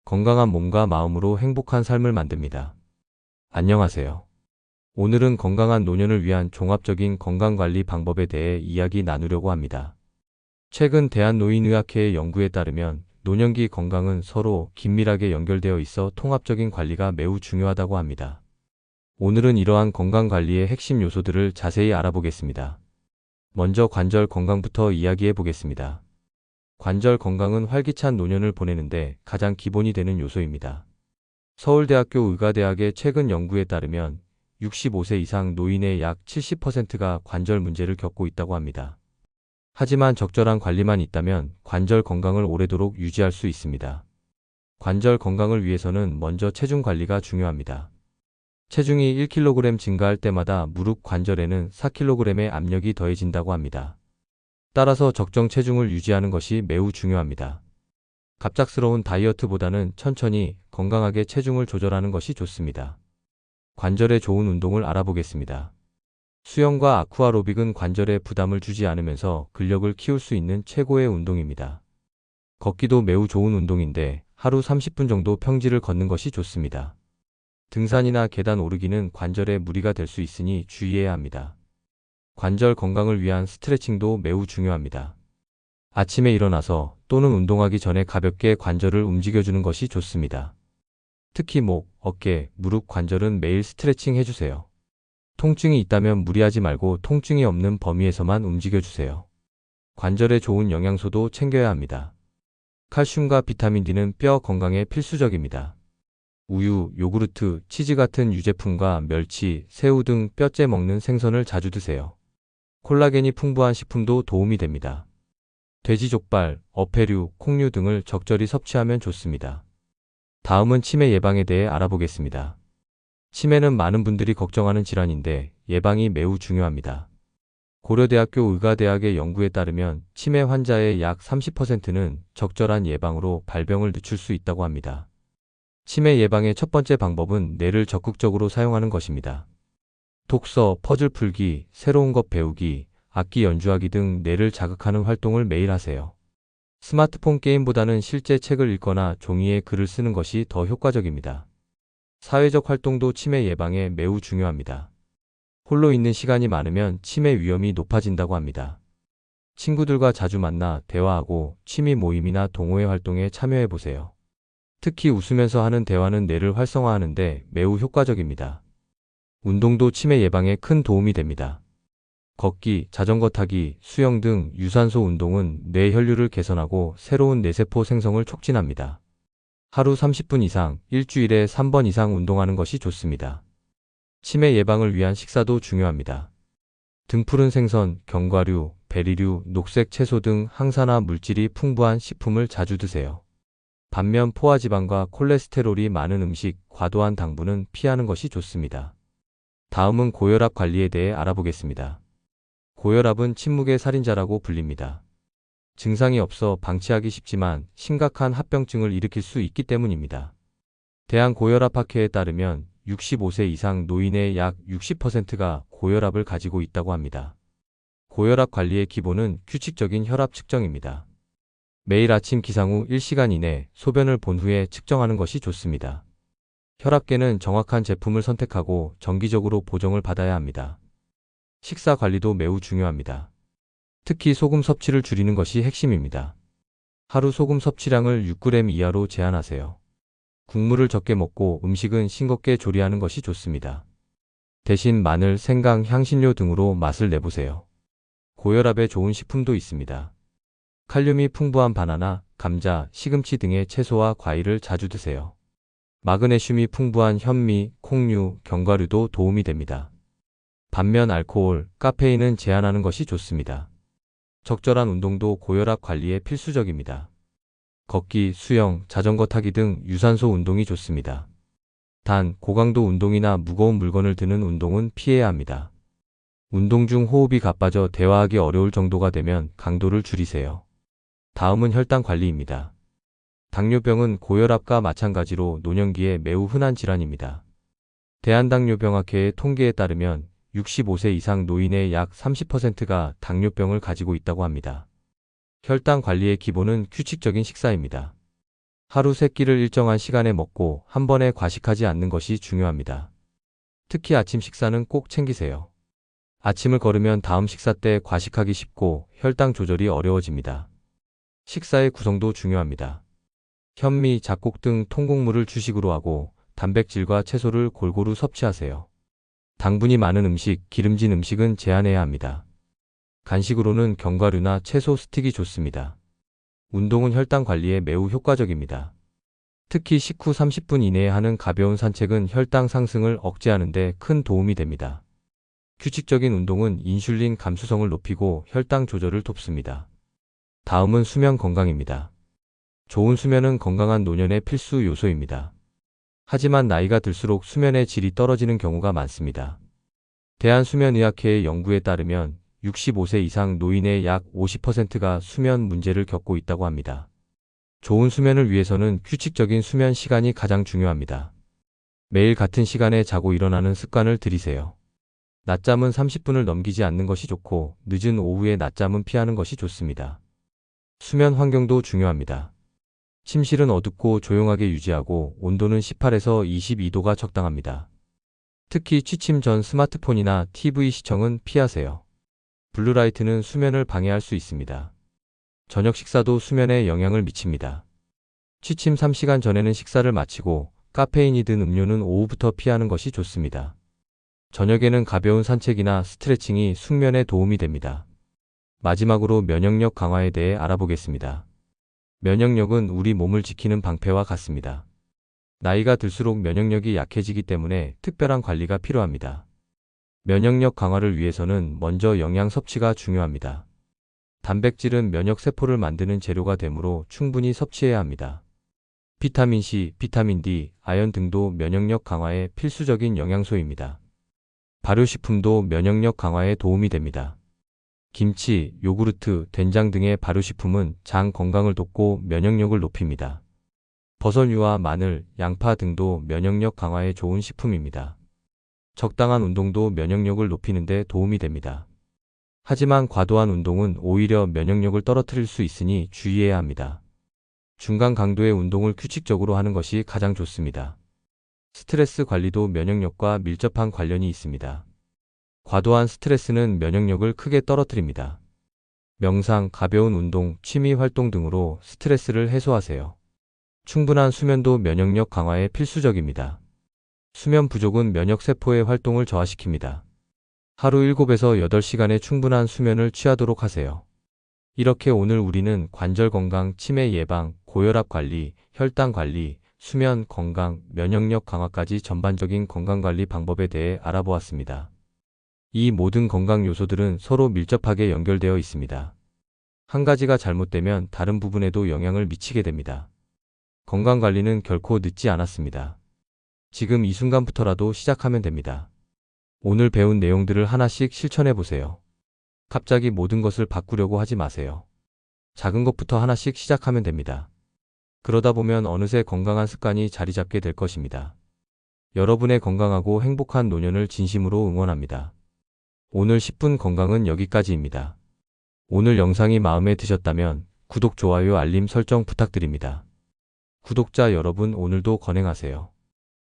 건강한 몸과 마음으로 행복한 삶을 만듭니다. 안녕하세요. 오늘은 건강한 노년을 위한 종합적인 건강관리 방법에 대해 이야기 나누려고 합니다. 최근 대한노인의학회의 연구에 따르면 노년기 건강은 서로 긴밀하게 연결되어 있어 통합적인 관리가 매우 중요하다고 합니다. 오늘은 이러한 건강관리의 핵심 요소들을 자세히 알아보겠습니다. 먼저 관절 건강부터 이야기해 보겠습니다. 관절 건강은 활기찬 노년을 보내는데 가장 기본이 되는 요소입니다. 서울대학교 의과대학의 최근 연구에 따르면 65세 이상 노인의 약 70%가 관절 문제를 겪고 있다고 합니다. 하지만 적절한 관리만 있다면 관절 건강을 오래도록 유지할 수 있습니다. 관절 건강을 위해서는 먼저 체중 관리가 중요합니다. 체중이 1kg 증가할 때마다 무릎 관절에는 4kg의 압력이 더해진다고 합니다. 따라서 적정 체중을 유지하는 것이 매우 중요합니다. 갑작스러운 다이어트보다는 천천히 건강하게 체중을 조절하는 것이 좋습니다. 관절에 좋은 운동을 알아보겠습니다. 수영과 아쿠아로빅은 관절에 부담을 주지 않으면서 근력을 키울 수 있는 최고의 운동입니다. 걷기도 매우 좋은 운동인데 하루 30분 정도 평지를 걷는 것이 좋습니다. 등산이나 계단 오르기는 관절에 무리가 될 수 있으니 주의해야 합니다. 관절 건강을 위한 스트레칭도 매우 중요합니다. 아침에 일어나서 또는 운동하기 전에 가볍게 관절을 움직여주는 것이 좋습니다. 특히 목, 어깨, 무릎 관절은 매일 스트레칭 해주세요. 통증이 있다면 무리하지 말고 통증이 없는 범위에서만 움직여주세요. 관절에 좋은 영양소도 챙겨야 합니다. 칼슘과 비타민 D는 뼈 건강에 필수적입니다. 우유, 요구르트, 치즈 같은 유제품과 멸치, 새우 등 뼈째 먹는 생선을 자주 드세요. 콜라겐이 풍부한 식품도 도움이 됩니다. 돼지 족발, 어패류, 콩류 등을 적절히 섭취하면 좋습니다. 다음은 치매 예방에 대해 알아보겠습니다. 치매는 많은 분들이 걱정하는 질환인데 예방이 매우 중요합니다. 고려대학교 의과대학의 연구에 따르면 치매 환자의 약 30%는 적절한 예방으로 발병을 늦출 수 있다고 합니다. 치매 예방의 첫 번째 방법은 뇌를 적극적으로 사용하는 것입니다. 독서, 퍼즐 풀기, 새로운 것 배우기, 악기 연주하기 등 뇌를 자극하는 활동을 매일 하세요. 스마트폰 게임보다는 실제 책을 읽거나 종이에 글을 쓰는 것이 더 효과적입니다. 사회적 활동도 치매 예방에 매우 중요합니다. 홀로 있는 시간이 많으면 치매 위험이 높아진다고 합니다. 친구들과 자주 만나 대화하고 취미 모임이나 동호회 활동에 참여해 보세요. 특히 웃으면서 하는 대화는 뇌를 활성화하는데 매우 효과적입니다. 운동도 치매 예방에 큰 도움이 됩니다. 걷기, 자전거 타기, 수영 등 유산소 운동은 뇌 혈류를 개선하고 새로운 뇌세포 생성을 촉진합니다. 하루 30분 이상, 일주일에 3번 이상 운동하는 것이 좋습니다. 치매 예방을 위한 식사도 중요합니다. 등푸른 생선, 견과류, 베리류, 녹색 채소 등 항산화 물질이 풍부한 식품을 자주 드세요. 반면 포화지방과 콜레스테롤이 많은 음식, 과도한 당분은 피하는 것이 좋습니다. 다음은 고혈압 관리에 대해 알아보겠습니다. 고혈압은 침묵의 살인자라고 불립니다. 증상이 없어 방치하기 쉽지만 심각한 합병증을 일으킬 수 있기 때문입니다. 대한고혈압학회에 따르면 65세 이상 노인의 약 60%가 고혈압을 가지고 있다고 합니다. 고혈압 관리의 기본은 규칙적인 혈압 측정입니다. 매일 아침 기상 후 1시간 이내 소변을 본 후에 측정하는 것이 좋습니다. 혈압계는 정확한 제품을 선택하고 정기적으로 보정을 받아야 합니다. 식사 관리도 매우 중요합니다. 특히 소금 섭취를 줄이는 것이 핵심입니다. 하루 소금 섭취량을 6g 이하로 제한하세요. 국물을 적게 먹고 음식은 싱겁게 조리하는 것이 좋습니다. 대신 마늘, 생강, 향신료 등으로 맛을 내보세요. 고혈압에 좋은 식품도 있습니다. 칼륨이 풍부한 바나나, 감자, 시금치 등의 채소와 과일을 자주 드세요. 마그네슘이 풍부한 현미, 콩류, 견과류도 도움이 됩니다. 반면 알코올, 카페인은 제한하는 것이 좋습니다. 적절한 운동도 고혈압 관리에 필수적입니다. 걷기, 수영, 자전거 타기 등 유산소 운동이 좋습니다. 단, 고강도 운동이나 무거운 물건을 드는 운동은 피해야 합니다. 운동 중 호흡이 가빠져 대화하기 어려울 정도가 되면 강도를 줄이세요. 다음은 혈당 관리입니다. 당뇨병은 고혈압과 마찬가지로 노년기에 매우 흔한 질환입니다. 대한당뇨병학회의 통계에 따르면 65세 이상 노인의 약 30%가 당뇨병을 가지고 있다고 합니다. 혈당 관리의 기본은 규칙적인 식사입니다. 하루 3끼를 일정한 시간에 먹고 한 번에 과식하지 않는 것이 중요합니다. 특히 아침 식사는 꼭 챙기세요. 아침을 거르면 다음 식사 때 과식하기 쉽고 혈당 조절이 어려워집니다. 식사의 구성도 중요합니다. 현미, 잡곡 등 통곡물을 주식으로 하고 단백질과 채소를 골고루 섭취하세요. 당분이 많은 음식, 기름진 음식은 제한해야 합니다. 간식으로는 견과류나 채소 스틱이 좋습니다. 운동은 혈당 관리에 매우 효과적입니다. 특히 식후 30분 이내에 하는 가벼운 산책은 혈당 상승을 억제하는 데 큰 도움이 됩니다. 규칙적인 운동은 인슐린 감수성을 높이고 혈당 조절을 돕습니다. 다음은 수면 건강입니다. 좋은 수면은 건강한 노년의 필수 요소입니다. 하지만 나이가 들수록 수면의 질이 떨어지는 경우가 많습니다. 대한수면의학회의 연구에 따르면 65세 이상 노인의 약 50%가 수면 문제를 겪고 있다고 합니다. 좋은 수면을 위해서는 규칙적인 수면 시간이 가장 중요합니다. 매일 같은 시간에 자고 일어나는 습관을 들이세요. 낮잠은 30분을 넘기지 않는 것이 좋고 늦은 오후에 낮잠은 피하는 것이 좋습니다. 수면 환경도 중요합니다. 침실은 어둡고 조용하게 유지하고 온도는 18에서 22도가 적당합니다. 특히 취침 전 스마트폰이나 TV 시청은 피하세요. 블루라이트는 수면을 방해할 수 있습니다. 저녁 식사도 수면에 영향을 미칩니다. 취침 3시간 전에는 식사를 마치고 카페인이 든 음료는 오후부터 피하는 것이 좋습니다. 저녁에는 가벼운 산책이나 스트레칭이 숙면에 도움이 됩니다. 마지막으로 면역력 강화에 대해 알아보겠습니다. 면역력은 우리 몸을 지키는 방패와 같습니다. 나이가 들수록 면역력이 약해지기 때문에 특별한 관리가 필요합니다. 면역력 강화를 위해서는 먼저 영양 섭취가 중요합니다. 단백질은 면역세포를 만드는 재료가 되므로 충분히 섭취해야 합니다. 비타민 C, 비타민 D, 아연 등도 면역력 강화에 필수적인 영양소입니다. 발효식품도 면역력 강화에 도움이 됩니다. 김치, 요구르트, 된장 등의 발효식품은 장 건강을 돕고 면역력을 높입니다. 버섯류와 마늘, 양파 등도 면역력 강화에 좋은 식품입니다. 적당한 운동도 면역력을 높이는 데 도움이 됩니다. 하지만 과도한 운동은 오히려 면역력을 떨어뜨릴 수 있으니 주의해야 합니다. 중간 강도의 운동을 규칙적으로 하는 것이 가장 좋습니다. 스트레스 관리도 면역력과 밀접한 관련이 있습니다. 과도한 스트레스는 면역력을 크게 떨어뜨립니다. 명상, 가벼운 운동, 취미 활동 등으로 스트레스를 해소하세요. 충분한 수면도 면역력 강화에 필수적입니다. 수면 부족은 면역세포의 활동을 저하시킵니다. 하루 7에서 8시간의 충분한 수면을 취하도록 하세요. 이렇게 오늘 우리는 관절 건강, 치매 예방, 고혈압 관리, 혈당 관리, 수면 건강, 면역력 강화까지 전반적인 건강관리 방법에 대해 알아보았습니다. 이 모든 건강 요소들은 서로 밀접하게 연결되어 있습니다. 한 가지가 잘못되면 다른 부분에도 영향을 미치게 됩니다. 건강관리는 결코 늦지 않았습니다. 지금 이 순간부터라도 시작하면 됩니다. 오늘 배운 내용들을 하나씩 실천해 보세요. 갑자기 모든 것을 바꾸려고 하지 마세요. 작은 것부터 하나씩 시작하면 됩니다. 그러다 보면 어느새 건강한 습관이 자리 잡게 될 것입니다. 여러분의 건강하고 행복한 노년을 진심으로 응원합니다. 오늘 10분 건강은 여기까지입니다. 오늘 영상이 마음에 드셨다면 구독, 좋아요, 알림 설정 부탁드립니다. 구독자 여러분, 오늘도 건행하세요.